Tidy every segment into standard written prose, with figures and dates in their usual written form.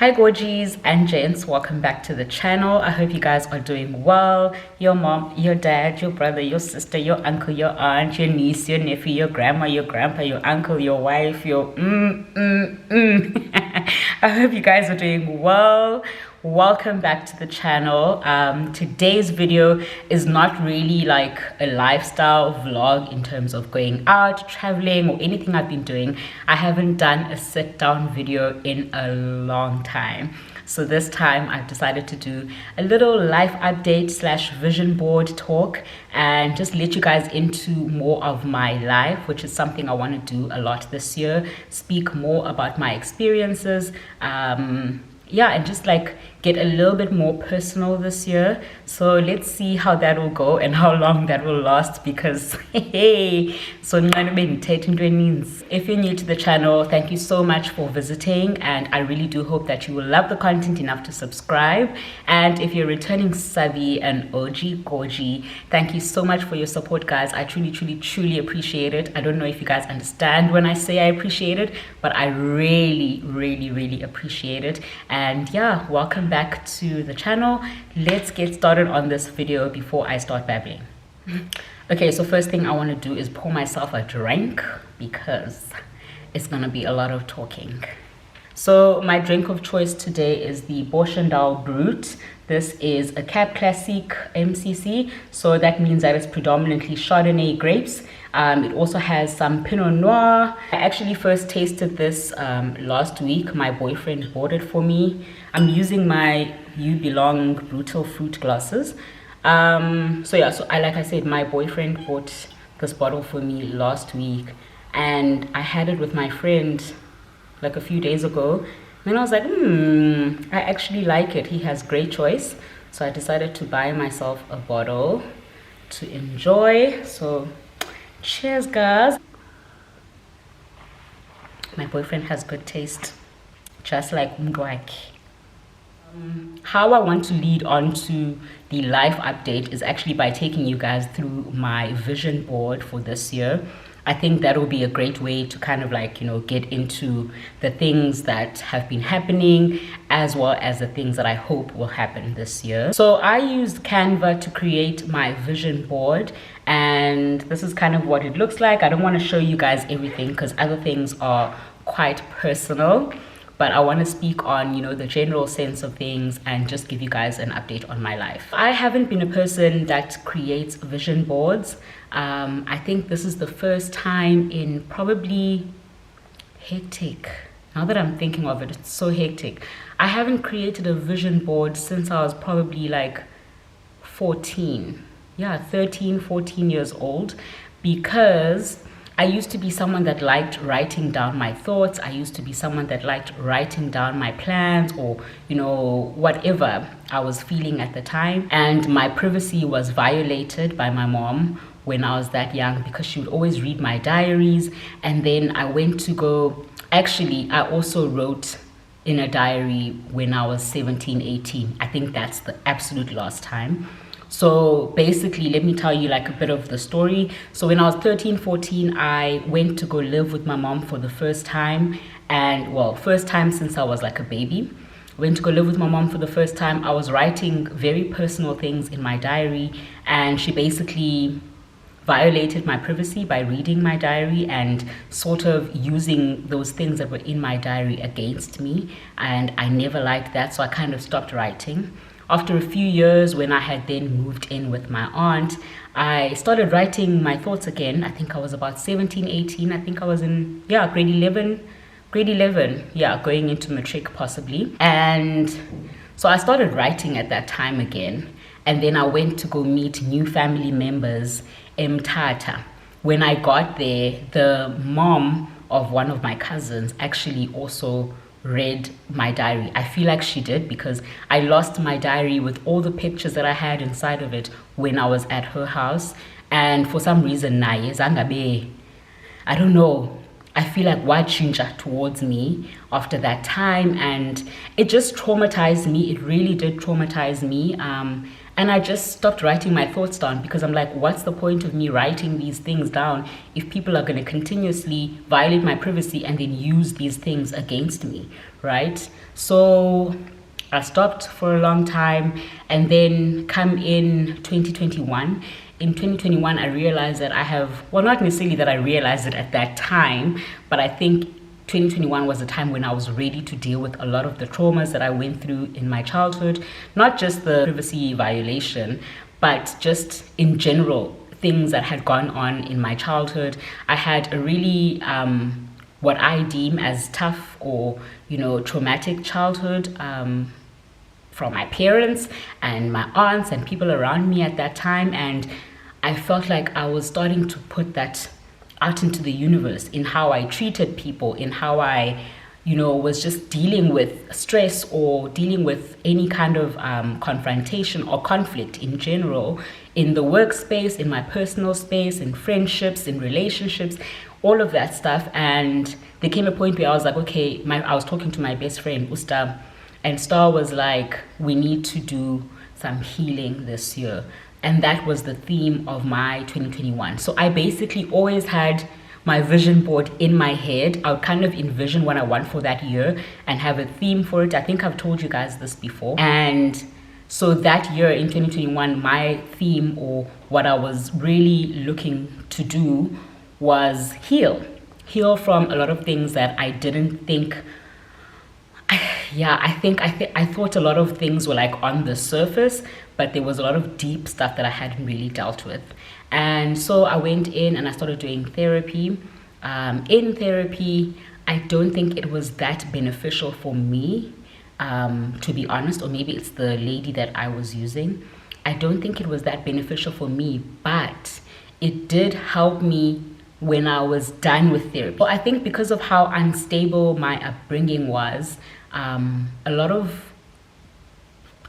Hi Gorgies and Gents, welcome back to the channel. I hope you guys are doing well. Your mom, your dad, your brother, your sister, your uncle, your aunt, your niece, your nephew, your grandma, your grandpa, your uncle, your wife, your I hope you guys are doing well. Welcome back to the channel. Today's video is not really like a lifestyle vlog in terms of going out, traveling, or anything I've been doing. I haven't done a sit down video in a long time. So this time I've decided to do a little life update / vision board talk and just let you guys into more of my life, which is something I want to do a lot this year. Speak more about my experiences, and just like get a little bit more personal this year. So let's see how that will go and how long that will last, because hey, so if you're new to the channel, thank you so much for visiting, and I really do hope that you will love the content enough to subscribe. And if you're returning savvy and OG Gorgie, thank you so much for your support, guys. I truly appreciate it. I don't know if you guys understand when I say I appreciate it, but I really appreciate it. And yeah, welcome back to the channel. Let's get started on this video before I start babbling. Okay, so first thing I want to do is pour myself a drink because it's gonna be a lot of talking. So my drink of choice today is the Boschendal Brut. This is a Cab Classic MCC, so that means that it's predominantly Chardonnay grapes. It also has some Pinot Noir. I actually first tasted this last week. My boyfriend bought it for me. I'm using my You Belong Brutal Fruit glasses. Like I said, my boyfriend bought this bottle for me last week, and I had it with my friend like a few days ago. Then I was like, I actually like it. He has great choice. So I decided to buy myself a bottle to enjoy. So cheers, guys. My boyfriend has good taste, just like umdwaki. How I want to lead on to the life update is actually by taking you guys through my vision board for this year. I think that will be a great way to kind of like, get into the things that have been happening, as well as the things that I hope will happen this year. So I used Canva to create my vision board, and this is kind of what it looks like. I don't want to show you guys everything because other things are quite personal, but I want to speak on, the general sense of things and just give you guys an update on my life. I haven't been a person that creates vision boards. I think this is the first time in probably hectic. Now that I'm thinking of it, it's so hectic. I haven't created a vision board since I was probably like 14. Yeah, 13, 14 years old, because I used to be someone that liked writing down my thoughts. I used to be someone that liked writing down my plans, or, whatever I was feeling at the time. And my privacy was violated by my mom when I was that young, because she would always read my diaries. And then I went to go, actually, I also wrote in a diary when I was 17, 18. I think that's the absolute last time. So basically, let me tell you like a bit of the story. So when I was 13, 14, I went to go live with my mom for the first time. And well, first time since I was like a baby. Went to go live with my mom for the first time. I was writing very personal things in my diary, and she basically violated my privacy by reading my diary and sort of using those things that were in my diary against me. And I never liked that, so I kind of stopped writing. After a few years, when I had then moved in with my aunt, I started writing my thoughts again. I think I was about 17, 18. I think I was in, grade 11, going into matric possibly. And so I started writing at that time again. And then I went to go meet new family members in Mthatha. When I got there, the mom of one of my cousins actually also read my diary. I feel like she did, because I lost my diary with all the pictures that I had inside of it when I was at her house. And for some reason, I don't know, I feel like why change towards me after that time, and it just traumatized me. It really did traumatize me. And I just stopped writing my thoughts down because I'm like, what's the point of me writing these things down if people are going to continuously violate my privacy and then use these things against me, right? So I stopped for a long time, and then come in 2021. In 2021, I realized that I have, well, not necessarily that I realized it at that time, but I think 2021 was a time when I was ready to deal with a lot of the traumas that I went through in my childhood, not just the privacy violation, but just in general, things that had gone on in my childhood. I had a really, what I deem as tough or, traumatic childhood, from my parents and my aunts and people around me at that time. And I felt like I was starting to put that out into the universe in how I treated people, in how I, was just dealing with stress or dealing with any kind of confrontation or conflict in general, in the workspace, in my personal space, in friendships, in relationships, all of that stuff. And there came a point where I was like, okay, I was talking to my best friend, Usta, and Star was like, we need to do some healing this year. And that was the theme of my 2021. So I basically always had my vision board in my head. I would kind of envision what I want for that year and have a theme for it. I think I've told you guys this before. And so that year in 2021, my theme, or what I was really looking to do, was heal from a lot of things that I didn't think. I thought a lot of things were like on the surface, but there was a lot of deep stuff that I hadn't really dealt with. And so I went in and I started doing therapy. In therapy, I don't think it was that beneficial for me, to be honest, or maybe it's the lady that I was using. I don't think it was that beneficial for me, but it did help me when I was done with therapy. Well, I think because of how unstable my upbringing was, a lot of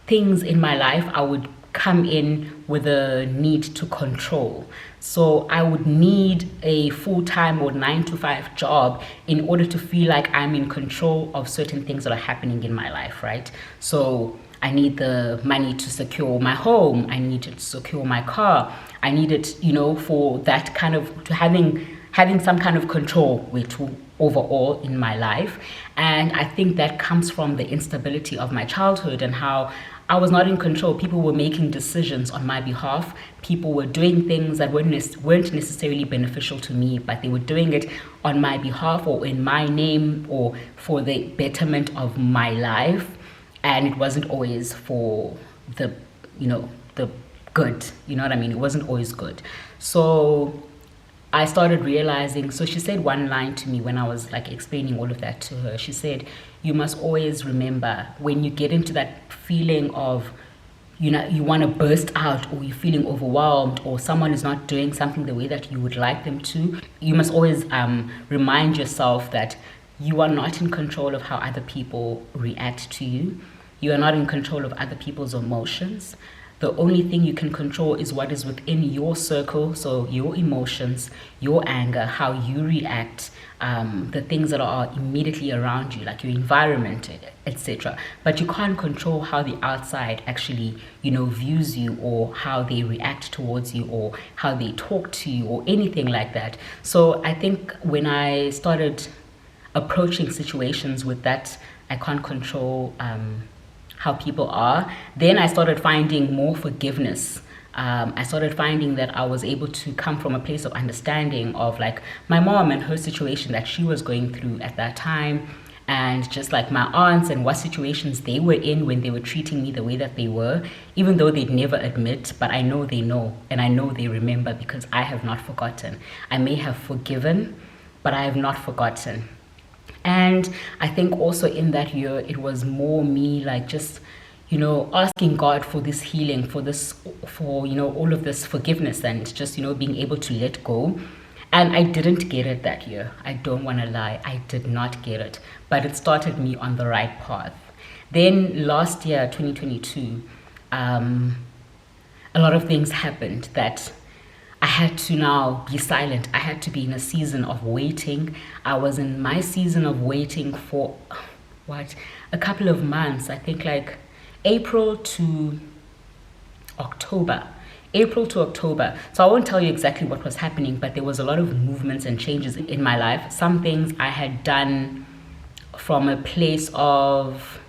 things in my life, I would come in with a need to control. So I would need a full-time or 9-to-5 job in order to feel like I'm in control of certain things that are happening in my life, right? So I need the money to secure my home. I need to secure my car. I need it, for that kind of, to having some kind of control overall in my life. And I think that comes from the instability of my childhood and how I was not in control. People were making decisions on my behalf. People were doing things that weren't necessarily beneficial to me, but they were doing it on my behalf or in my name or for the betterment of my life. And it wasn't always for the good, you know what I mean? It wasn't always good. So I started realizing, so she said one line to me when I was like explaining all of that to her. She said, you must always remember when you get into that feeling of, you want to burst out, or you're feeling overwhelmed, or someone is not doing something the way that you would like them to, you must always remind yourself that you are not in control of how other people react to you. You are not in control of other people's emotions. The only thing you can control is what is within your circle, so your emotions, your anger, how you react, the things that are immediately around you, like your environment, etc. But you can't control how the outside actually, views you, or how they react towards you, or how they talk to you, or anything like that. So I think when I started approaching situations with that, I can't control how people are, then I started finding more forgiveness. I started finding that I was able to come from a place of understanding of like my mom and her situation that she was going through at that time, and just like my aunts and what situations they were in when they were treating me the way that they were, even though they'd never admit, but I know they know, and I know they remember, because I have not forgotten. I may have forgiven, but I have not forgotten. And I think also in that year, it was more me like just, asking God for this healing, for all of this forgiveness, and just, being able to let go. And I didn't get it that year. I don't want to lie. I did not get it, but it started me on the right path. Then last year, 2022, a lot of things happened that I had to now be silent. I had to be in a season of waiting. I was in my season of waiting for, a couple of months. I think like April to October, April to October. So I won't tell you exactly what was happening, but there was a lot of movements and changes in my life. Some things I had done from a place of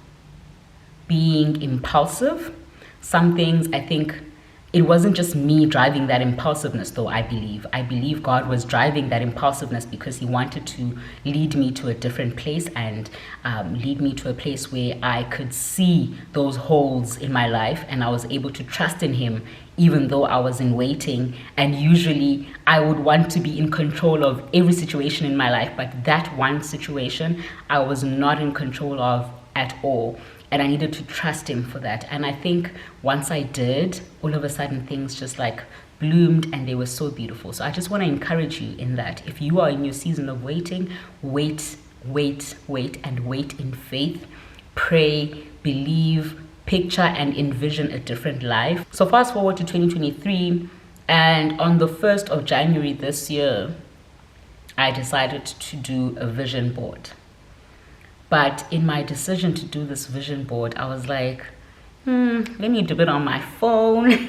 being impulsive. Some things I think it wasn't just me driving that impulsiveness, though. I believe God was driving that impulsiveness because he wanted to lead me to a different place and lead me to a place where I could see those holes in my life, and I was able to trust in him even though I was in waiting. And usually I would want to be in control of every situation in my life, but that one situation I was not in control of at all. And I needed to trust him for that. And I think once I did, all of a sudden things just like bloomed and they were so beautiful. So I just want to encourage you in that. If you are in your season of waiting, wait, and wait in faith. Pray, believe, picture and envision a different life. So fast forward to 2023, and on the 1st of January this year, I decided to do a vision board. But in my decision to do this vision board, I was like, let me do it on my phone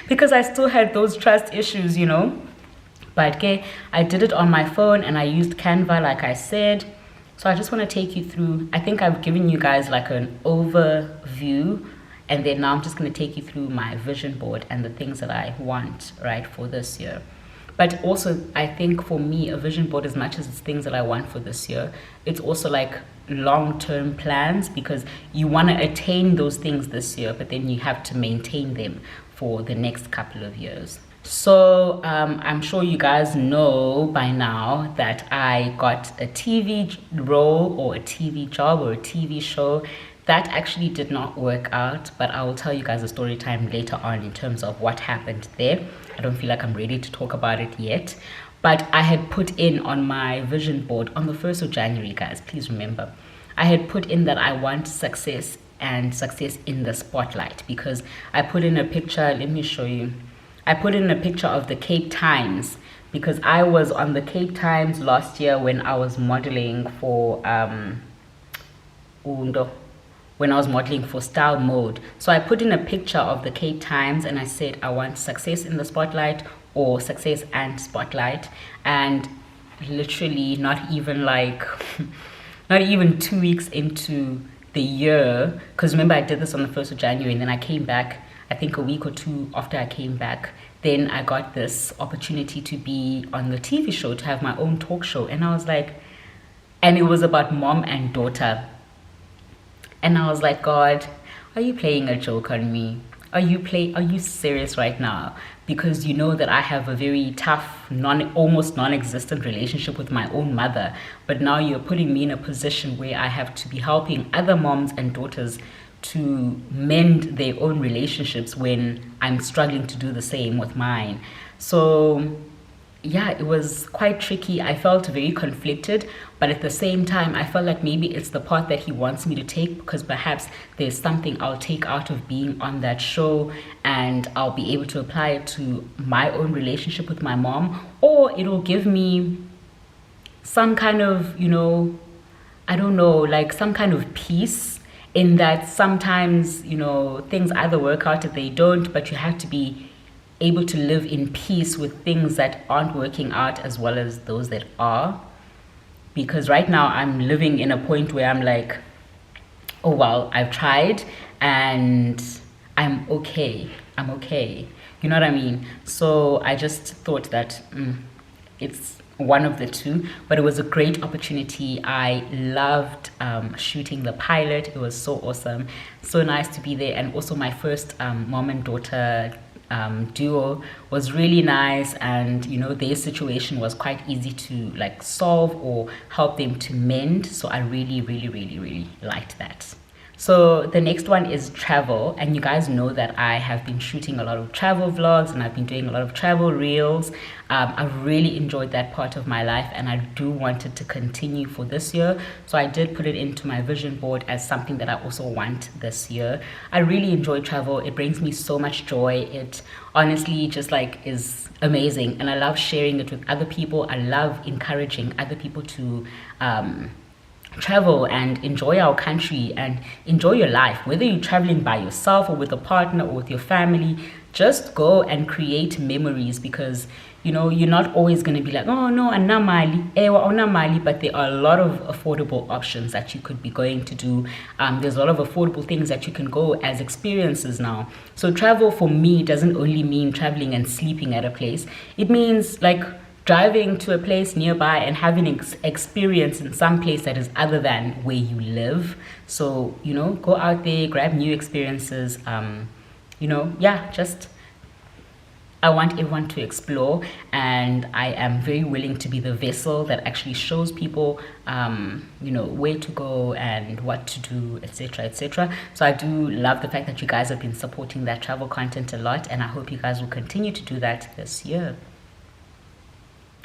because I still had those trust issues, you know. But okay, I did it on my phone and I used Canva, like I said. So I just want to take you through. I think I've given you guys like an overview, and then now I'm just going to take you through my vision board and the things that I want, right, for this year. But also, I think for me, a vision board, as much as it's things that I want for this year, it's also like long-term plans, because you want to attain those things this year, but then you have to maintain them for the next couple of years. So I'm sure you guys know by now that I got a TV role or a TV job or a TV show. That actually did not work out, but I will tell you guys a story time later on in terms of what happened there. I don't feel like I'm ready to talk about it yet, but I had put in on my vision board on the 1st of January, guys, please remember, I had put in that I want success and success in the spotlight, because I put in a picture, let me show you. I put in a picture of the Cape Times because I was on the Cape Times last year when I was modeling for when I was modeling for Style Mode. So I put in a picture of the Cape Times and I said I want success in the spotlight or success and spotlight. And literally not even like not even 2 weeks into the year, because remember I did this on the 1st of January and then I came back, I think a week or two after I came back, then I got this opportunity to be on the TV show, to have my own talk show. And I was like, and it was about mom and daughter. And I was like, God, are you playing a joke on me? Are you serious right now? Because you know that I have a very tough, almost non-existent relationship with my own mother. But now you're putting me in a position where I have to be helping other moms and daughters to mend their own relationships when I'm struggling to do the same with mine. So yeah, it was quite tricky. I felt very conflicted, but at the same time, I felt like maybe it's the path that he wants me to take, because perhaps there's something I'll take out of being on that show and I'll be able to apply it to my own relationship with my mom, or it'll give me some kind of, you know, I don't know, like some kind of peace, in that sometimes, you know, things either work out or they don't, but you have to be able to live in peace with things that aren't working out as well as those that are. Because right now I'm living in a point where I'm like, oh well, I've tried and I'm okay. You know what I mean? So I just thought that it's one of the two, but it was a great opportunity. I loved shooting the pilot. It was so awesome, so nice to be there. And also my first mom and daughter duo was really nice, and you know, their situation was quite easy to like solve or help them to mend. So I really liked that. So the next one is travel, and you guys know that I have been shooting a lot of travel vlogs and I've been doing a lot of travel reels. I've really enjoyed that part of my life, and I do want it to continue for this year. So I did put it into my vision board as something that I also want this year. I really enjoy travel. It brings me so much joy. It honestly just like is amazing, and I love sharing it with other people. I love encouraging other people to travel and enjoy our country and enjoy your life, whether you're traveling by yourself or with a partner or with your family. Just go and create memories, because you know you're not always going to be like, oh no, anna mali, ewa ona mali, but there are a lot of affordable options that you could be going to do. There's a lot of affordable things that you can go as experiences now. So travel for me doesn't only mean traveling and sleeping at a place. It means like driving to a place nearby and having experience in some place that is other than where you live. So, you know, go out there, grab new experiences. You know, yeah, just I want everyone to explore, and I am very willing to be the vessel that actually shows people, you know, where to go and what to do, etc., etc. So I do love the fact that you guys have been supporting that travel content a lot, and I hope you guys will continue to do that this year.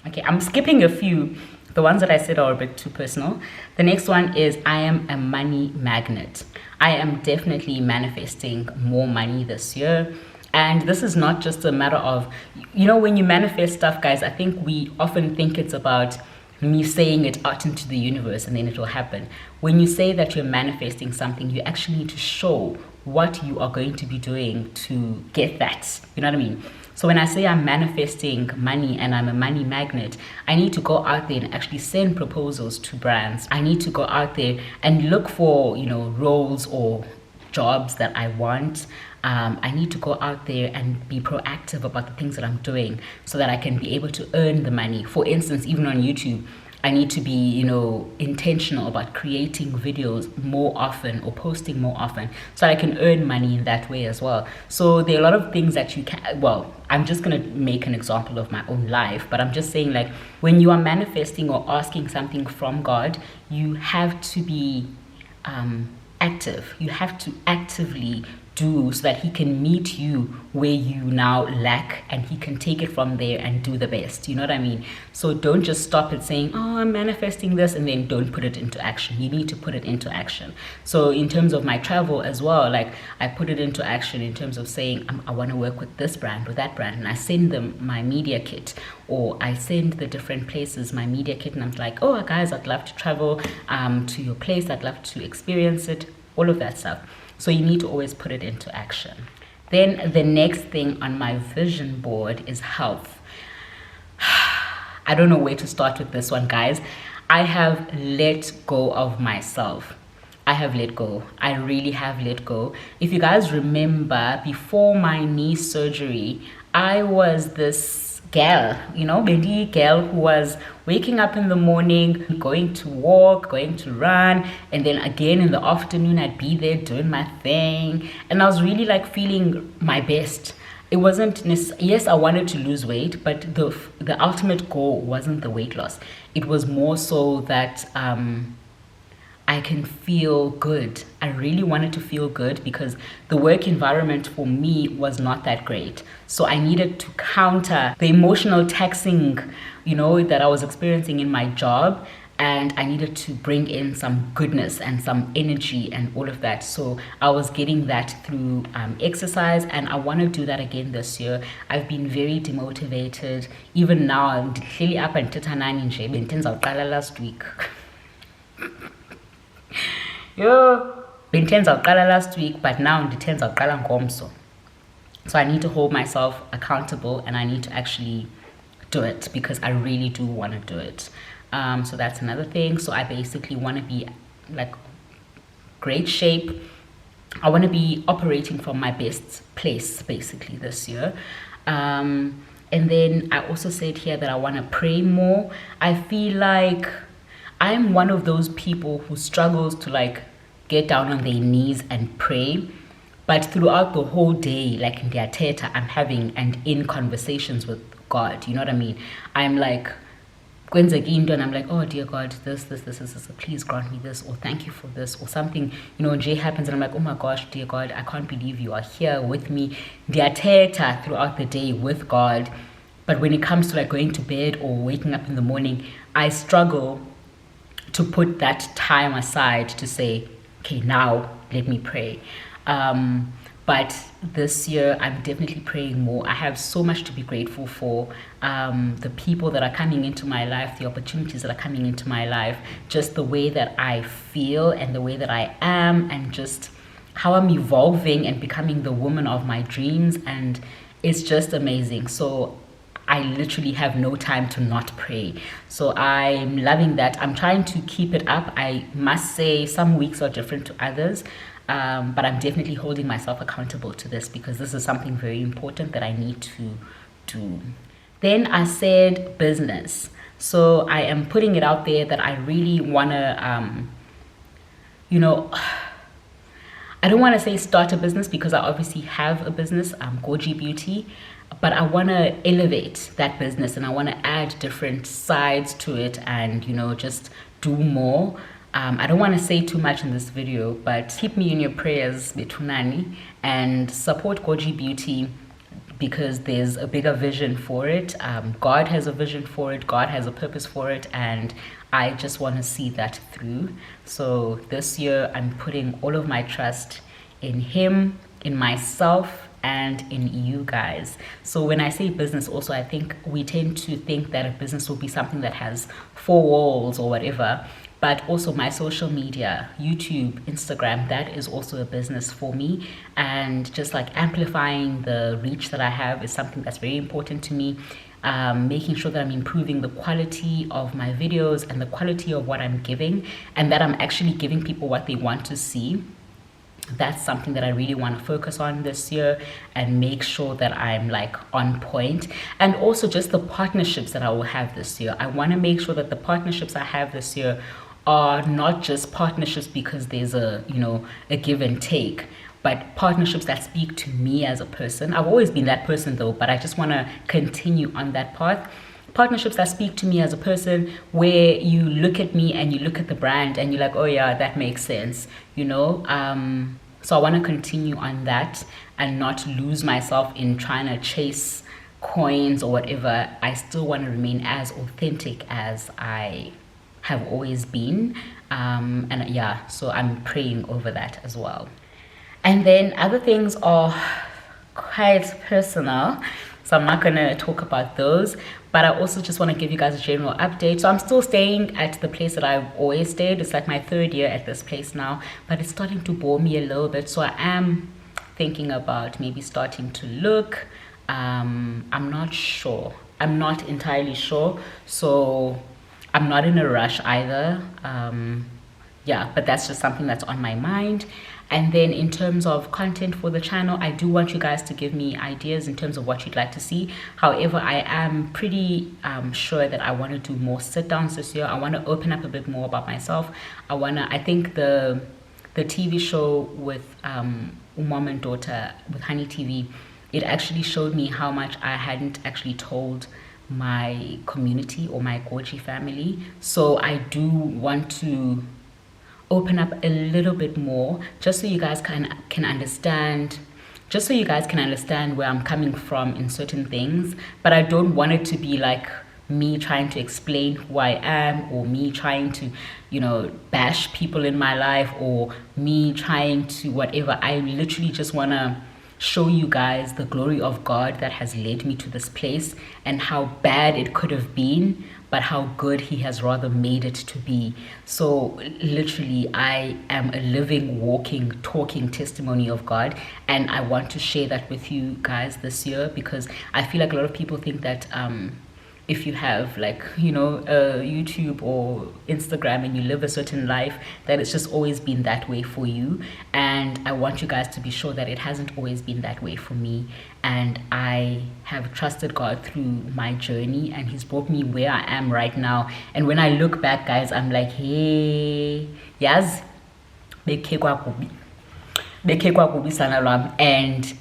Okay, I'm skipping a few. The ones that I said are a bit too personal. The next one is I am a money magnet. I am definitely manifesting more money this year. And this is not just a matter of, you know, when you manifest stuff, guys, I think we often think it's about me saying it out into the universe and then it will happen. When you say that you're manifesting something, you actually need to show what you are going to be doing to get that. You know what I mean? So when I say I'm manifesting money and I'm a money magnet, I need to go out there and actually send proposals to brands. I need to go out there and look for, you know, roles or jobs that I want. I need to go out there and be proactive about the things that I'm doing so that I can be able to earn the money. For instance, even on YouTube, I need to be, you know, intentional about creating videos more often or posting more often so I can earn money in that way as well. So there are a lot of things that you can, well, I'm just going to make an example of my own life, but I'm just saying, like, when you are manifesting or asking something from God, you have to be active. You have to actively do so that he can meet you where you now lack, and he can take it from there and do the best. You know what I mean? So don't just stop at saying, oh, I'm manifesting this, and then don't put it into action. You need to put it into action. So in terms of my travel as well, like, I put it into action in terms of saying, I want to work with this brand or that brand, and I send them my media kit, or I send the different places my media kit, and I'm like, oh guys, I'd love to travel to your place, I'd love to experience it, all of that stuff. So you need to always put it into action. Then the next thing on my vision board is health. I don't know where to start with this one, guys. I have let go of myself. I have let go. I really have let go. If you guys remember, before my knee surgery, I was this girl, you know, baby girl who was waking up in the morning, going to walk, going to run, and then again in the afternoon I'd be there doing my thing, and I was really like feeling my best. It wasn't yes, I wanted to lose weight, but the ultimate goal wasn't the weight loss. It was more so that I can feel good. I really wanted to feel good because the work environment for me was not that great. So I needed to counter the emotional taxing, you know, that I was experiencing in my job. And I needed to bring in some goodness and some energy and all of that. So I was getting that through exercise, and I want to do that again this year. I've been very demotivated. Even now, I'm clearly up and last week. Yo, intenza uqala last week, but now intenza uqala ngomso. So I need to hold myself accountable, and I need to actually do it because I really do want to do it. So that's another thing. So I basically want to be like great shape. I want to be operating from my best place basically this year. And then I also said here that I want to pray more. I feel like I'm one of those people who struggles to like get down on their knees and pray, but throughout the whole day, like in their theater, I'm having and in conversations with God. You know what I mean? I'm like, and I'm like, oh dear God, this, please grant me this, or thank you for this, or something, you know, J happens, and I'm like, oh my gosh, dear God, I can't believe you are here with me. Their theater throughout the day with God. But when it comes to like going to bed or waking up in the morning, I struggle to put that time aside to say, okay, now let me pray. But this year, I'm definitely praying more. I have so much to be grateful for. The people that are coming into my life, the opportunities that are coming into my life, just the way that I feel and the way that I am, and just how I'm evolving and becoming the woman of my dreams. And it's just amazing. So I literally have no time to not pray. So I'm loving that. I'm trying to keep it up. I must say some weeks are different to others. But I'm definitely holding myself accountable to this, because this is something very important that I need to do. Then I said business. So I am putting it out there that I really want to, I don't want to say start a business, because I obviously have a business, Gorgie Beauty, but I want to elevate that business, and I want to add different sides to it, and, just do more. I don't want to say too much in this video, but keep me in your prayers, Betunani, and support Gorgie Beauty, because there's a bigger vision for it. God has a vision for it. God has a purpose for it, and I just want to see that through. So this year, I'm putting all of my trust in Him, in myself, and in you guys. So when I say business also, I think we tend to think that a business will be something that has 4 walls or whatever. But also my social media, YouTube, Instagram, that is also a business for me. And just like amplifying the reach that I have is something that's very important to me. Making sure that I'm improving the quality of my videos and the quality of what I'm giving, and that I'm actually giving people what they want to see. That's something that I really want to focus on this year, and make sure that I'm like on point. And also just the partnerships that I will have this year. I want to make sure that the partnerships I have this year are not just partnerships because there's a give and take, but partnerships that speak to me as a person. I've always been that person though, but I just want to continue on that path. Partnerships that speak to me as a person, where you look at me and you look at the brand and you're like, oh yeah, that makes sense, So I want to continue on that and not lose myself in trying to chase coins or whatever. I still want to remain as authentic as I have always been. And yeah, so I'm praying over that as well. And then other things are quite personal, so I'm not going to talk about those, but I also just want to give you guys a general update. So I'm still staying at the place that I've always stayed. It's like my 3rd year at this place now, but it's starting to bore me a little bit. So I am thinking about maybe starting to look. I'm not sure. I'm not entirely sure. So I'm not in a rush either. Yeah, but that's just something that's on my mind. And then in terms of content for the channel, I do want you guys to give me ideas in terms of what you'd like to see. However, I am pretty sure that I want to do more sit downs this year. I want to open up a bit more about myself. I think the TV show with Mom and Daughter with Honey TV, it actually showed me how much I hadn't actually told my community or my Gorgie family. So I do want to open up a little bit more, just so you guys can understand, just so you guys can understand where I'm coming from in certain things. But I don't want it to be like me trying to explain who I am, or me trying to bash people in my life, or me trying to whatever. I literally just want to show you guys the glory of God that has led me to this place, and how bad it could have been, but how good He has rather made it to be. So literally, I am a living, walking, talking testimony of God, and I want to share that with you guys this year, because I feel like a lot of people think that if you have YouTube or Instagram and you live a certain life, that it's just always been that way for you. And I want you guys to be sure that it hasn't always been that way for me. And I have trusted God through my journey, and He's brought me where I am right now. And when I look back, guys, I'm like, hey, yes, and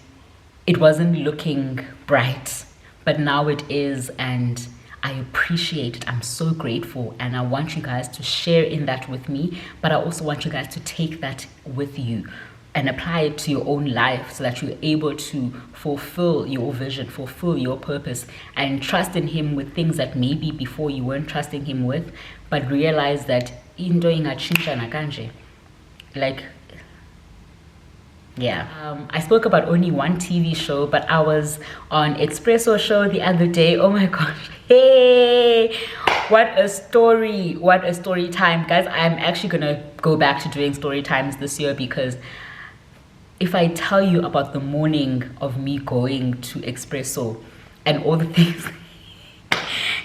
it wasn't looking bright, but now it is, and I appreciate it. I'm so grateful, and I want you guys to share in that with me, but I also want you guys to take that with you and apply it to your own life, so that you're able to fulfill your vision, fulfill your purpose, and trust in Him with things that maybe before you weren't trusting Him with, but realize that into ingatshintsha nakanje, like Yeah. I spoke about only one TV show, but I was on Espresso show the other day. Oh my gosh. Hey, what a story. What a story time. Guys, I'm actually going to go back to doing story times this year, because if I tell you about the morning of me going to Espresso and all the things,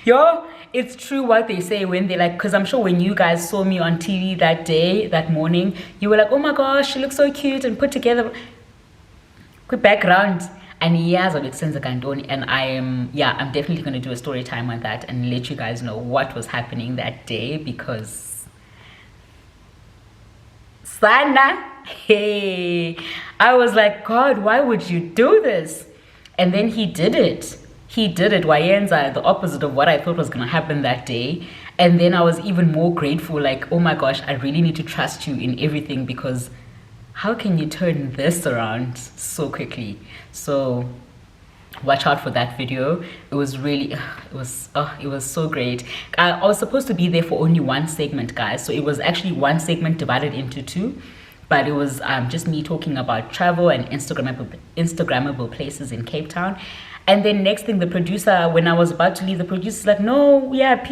yo, it's true what they say when they like, because I'm sure when you guys saw me on TV that day, that morning, you were like, oh my gosh, she looks so cute and put together. Quick background. And yes, and I'm definitely going to do a story time on that and let you guys know what was happening that day, because Sana, hey, I was like, God, why would you do this? And then he did it. He did it. Wayenza, the opposite of what I thought was going to happen that day. And then I was even more grateful, like, oh my gosh, I really need to trust you in everything, because how can you turn this around so quickly? So watch out for that video. It was really, it was so great. I was supposed to be there for only one segment, guys. So it was actually one segment divided into two. But it was just me talking about travel and Instagrammable places in Cape Town. And then next thing, the producer, when I was about to leave, the producer's like, no, yeah,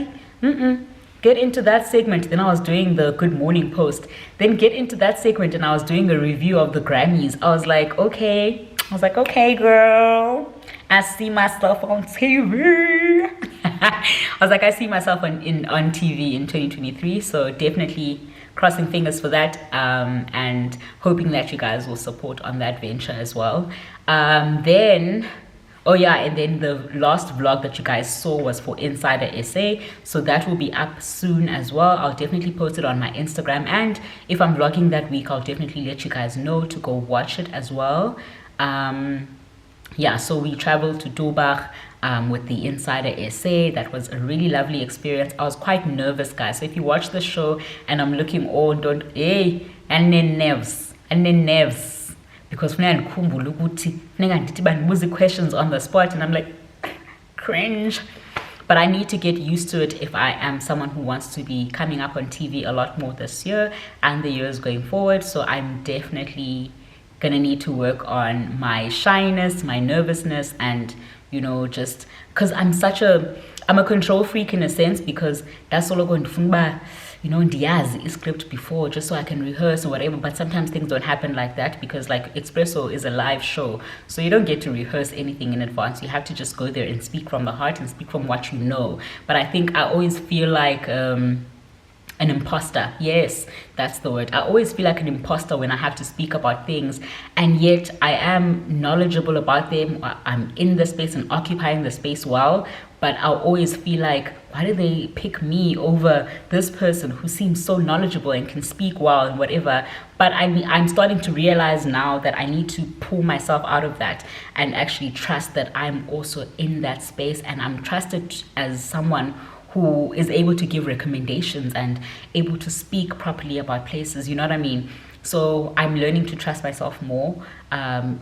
get into that segment. Then I was doing the good morning post. Then get into that segment, and I was doing a review of the Grammys. I was like, okay. I was like, okay, girl. I see myself on TV. I was like, I see myself on TV in 2023. So definitely crossing fingers for that, and hoping that you guys will support on that venture as well. Then the last vlog that you guys saw was for Insider SA, so that will be up soon as well. I'll definitely post it on my Instagram, and if I'm vlogging that week, I'll definitely let you guys know to go watch it as well. So we traveled to Dubach with the Insider SA. That was a really lovely experience. I was quite nervous, guys. So if you watch the show and I'm looking all and then nerves, because when I questions on the spot, and I'm like, cringe. But I need to get used to it if I am someone who wants to be coming up on TV a lot more this year and the years going forward. So I'm definitely gonna need to work on my shyness, my nervousness, and just because I'm a control freak in a sense, because that's all I'm going to ndiyazi script before, just so I can rehearse or whatever. But sometimes things don't happen like that, because like Espresso is a live show, so you don't get to rehearse anything in advance. You have to just go there and speak from the heart and speak from what you know. But I think I always feel like an imposter. Yes, that's the word. I always feel like an imposter when I have to speak about things, and yet I am knowledgeable about them. I'm in the space and occupying the space well, but I'll always feel like, why did they pick me over this person who seems so knowledgeable and can speak well and whatever? But I'm starting to realize now that I need to pull myself out of that and actually trust that I'm also in that space, and I'm trusted as someone who is able to give recommendations and able to speak properly about places, you know what I mean? So I'm learning to trust myself more.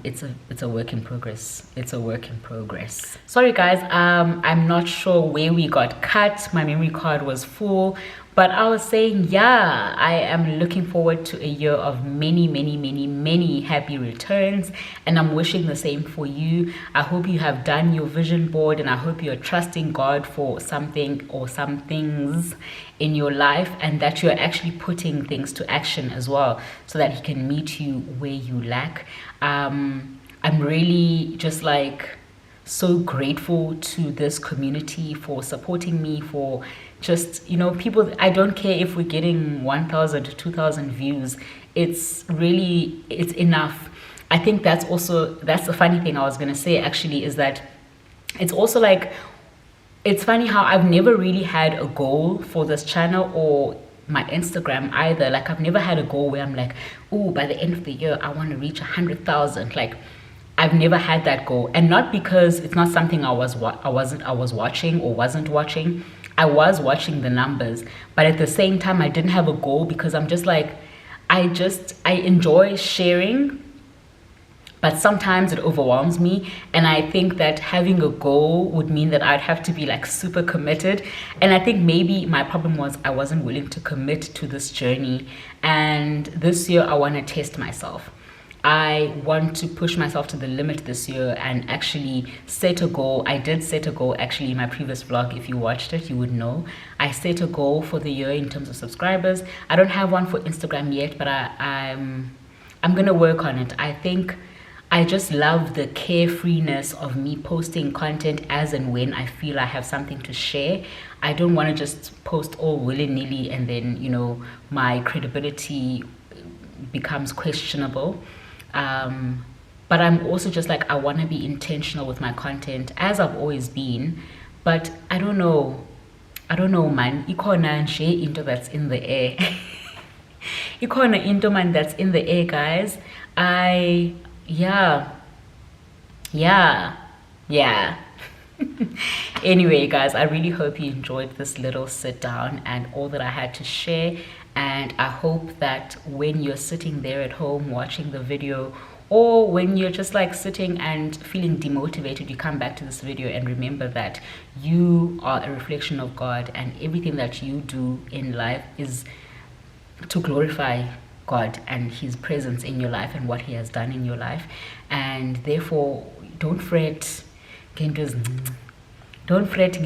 It's a work in progress. It's a work in progress. Sorry guys, I'm not sure where we got cut. My memory card was full. But I was saying, yeah, I am looking forward to a year of many, many, many, many happy returns. And I'm wishing the same for you. I hope you have done your vision board, and I hope you're trusting God for something or some things in your life, and that you're actually putting things to action as well, so that He can meet you where you lack. I'm really just like so grateful to this community for supporting me, for just, people. I don't care if we're getting 1,000 to 2,000 views. It's enough. I think that's the funny thing I was gonna say actually, is that it's also like, it's funny how I've never really had a goal for this channel or my Instagram either. Like, I've never had a goal where I'm like, oh, by the end of the year I want to reach 100,000. Like, I've never had that goal, and not because it's not something I was watching or wasn't watching. I was watching the numbers, but at the same time I didn't have a goal, because I'm just like, I enjoy sharing, but sometimes it overwhelms me, and I think that having a goal would mean that I'd have to be like super committed. And I think maybe my problem was I wasn't willing to commit to this journey, and this year I want to test myself. I want to push myself to the limit this year and actually set a goal. I did set a goal actually in my previous vlog. If you watched it, you would know. I set a goal for the year in terms of subscribers. I don't have one for Instagram yet, but I'm gonna work on it. I think I just love the carefreeness of me posting content as and when I feel I have something to share. I don't want to just post all willy-nilly and then, you know, my credibility becomes questionable. But I'm also just like, I want to be intentional with my content, as I've always been. But I don't know, man. Ikona nje into that's in the air. Ikona into man that's in the air, guys. Yeah. Anyway, guys, I really hope you enjoyed this little sit down and all that I had to share. And I hope that when you're sitting there at home watching the video, or when you're just like sitting and feeling demotivated, you come back to this video and remember that you are a reflection of God, and everything that you do in life is to glorify God and his presence in your life and what he has done in your life. And therefore, don't fret. Don't fret.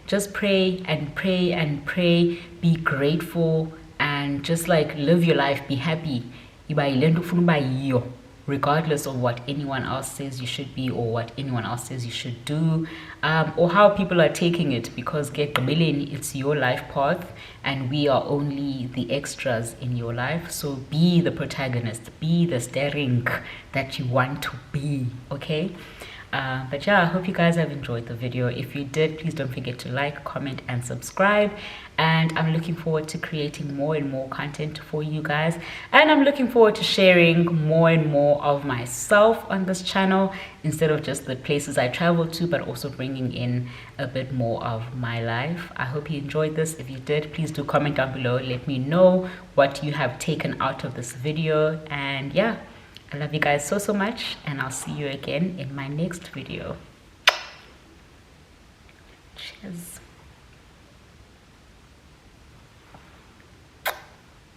Just pray and pray and pray. Be grateful and just like live your life. Be happy. Regardless of what anyone else says you should be, or what anyone else says you should do, or how people are taking it, because it's your life path and we are only the extras in your life. So be the protagonist, be the steering that you want to be, okay? But yeah, I hope you guys have enjoyed the video. If you did, please don't forget to like, comment, and subscribe. And I'm looking forward to creating more and more content for you guys. And I'm looking forward to sharing more and more of myself on this channel, instead of just the places I travel to, but also bringing in a bit more of my life. I hope you enjoyed this. If you did, please do comment down below. Let me know what you have taken out of this video. And yeah, I love you guys so much, and I'll see you again in my next video. Cheers.